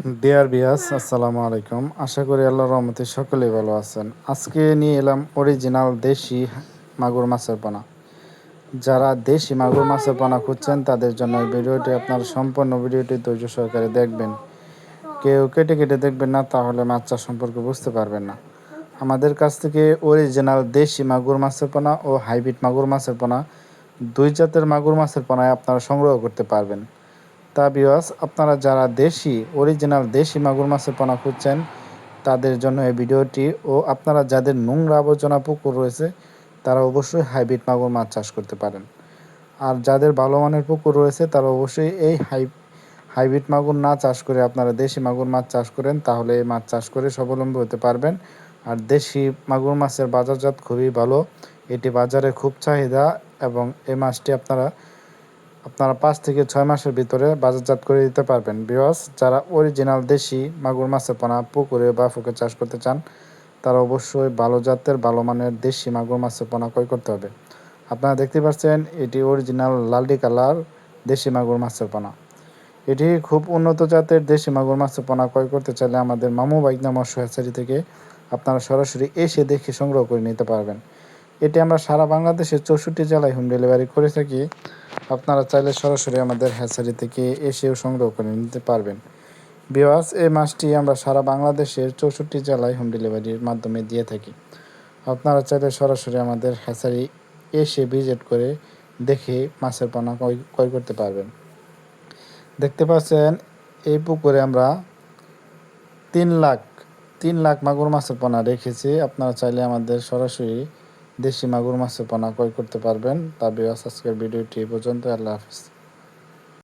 Deer বিয়াস, আসসালামু আলাইকুম। আশা করি আল্লাহর রহমতে সকলেই ভালো আছেন। আজকে নিয়ে এলাম অরিজিনাল দেশি মাগুর মাছের পোনা। যারা দেশি মাগুর মাছের পোনা খুঁজছেন তাদের জন্য এই ভিডিওটি, আপনার সম্পূর্ণ ভিডিওটি ধৈর্য সহকারে দেখবেন। কেউ কেটে কেটে দেখবেন না, তাহলে মাছ চাষ সম্পর্কে বুঝতে পারবেন না। আমাদের কাছ থেকে অরিজিনাল দেশি মাগুর মাছের পোনা ও হাইব্রিড মাগুর মাছের পোনা, দুই জাতের মাগুর মাছের পোনায় আপনারা সংগ্রহ করতে পারবেন। তা ভিউয়ার্স, আপনারা যারা অরিজিনাল দেশি মাগুর মাছের পোনা খুঁজছেন তাদের জন্য এই ভিডিওটি। ও আপনারা যাদের নোংরা আবর্জনা পুকুর রয়েছে তারা অবশ্যই হাইব্রিড মাগুর মাছ চাষ করতে পারেন। আর যাদের ভালো মানের পুকুর রয়েছে তারা অবশ্যই এই হাইব্রিড মাগুর না চাষ করে আপনারা দেশি মাগুর মাছ চাষ করেন, তাহলে এই মাছ চাষ করে স্বাবলম্বী হতে পারবেন। আর দেশি মাগুর মাছের বাজারজাত খুবই ভালো, এটি বাজারে খুব চাহিদা, এবং এই মাছটি আপনারা 5 থেকে 6 মাসের ভিতরে বাজারজাত করে দিতে পারবেন। ভিউয়ার্স, যারা অরিজিনাল দেশি মাগুর মাছের পোনা পুকুরে বা ফুকে চাষ করতে চান তারা অবশ্যই ভালো জাতের ভালো মানের দেশি মাগুর মাছের পোনা ক্রয় করতে হবে। আপনারা দেখতে পাচ্ছেন এটি অরিজিনাল লালডি কালার দেশি মাগুর মাছের পোনা। এটি খুব উন্নত জাতের দেশি মাগুর মাছের পোনা ক্রয় করতে চাইলে আমাদের মামু বাইকনা মৎস্য হ্যাচারি থেকে আপনারা সরাসরি এসে দেখে সংগ্রহ করে নিতে পারবেন। এটি আমরা সারা বাংলাদেশের 64 জেলায় হোম ডেলিভারি করে থাকি। আপনারা চাইলে সরাসরি আমাদের হ্যাচারি থেকে এসেও সংগ্রহ করে নিতে পারবেন। ভিউয়ার্স, এই মাছটি আমরা সারা বাংলাদেশের 64 জেলায় হোম ডেলিভারির মাধ্যমে দিয়ে থাকি। আপনারা চাইলে সরাসরি আমাদের হ্যাচারি এসে ভিজিট করে দেখে মাছের পোনা ক্রয় করতে পারবেন। দেখতে পাচ্ছেন এই পুকুরে আমরা 3 লাখ মাগুর মাছের পোনা রেখেছি। আপনারা চাইলে আমাদের সরাসরি দেশি মাগুর মাছের পোনা ক্রয় করতে পারবেন। তা ভিউয়ার্স, আজকের ভিডিওটি এই পর্যন্ত। আল্লাহ হাফিজ।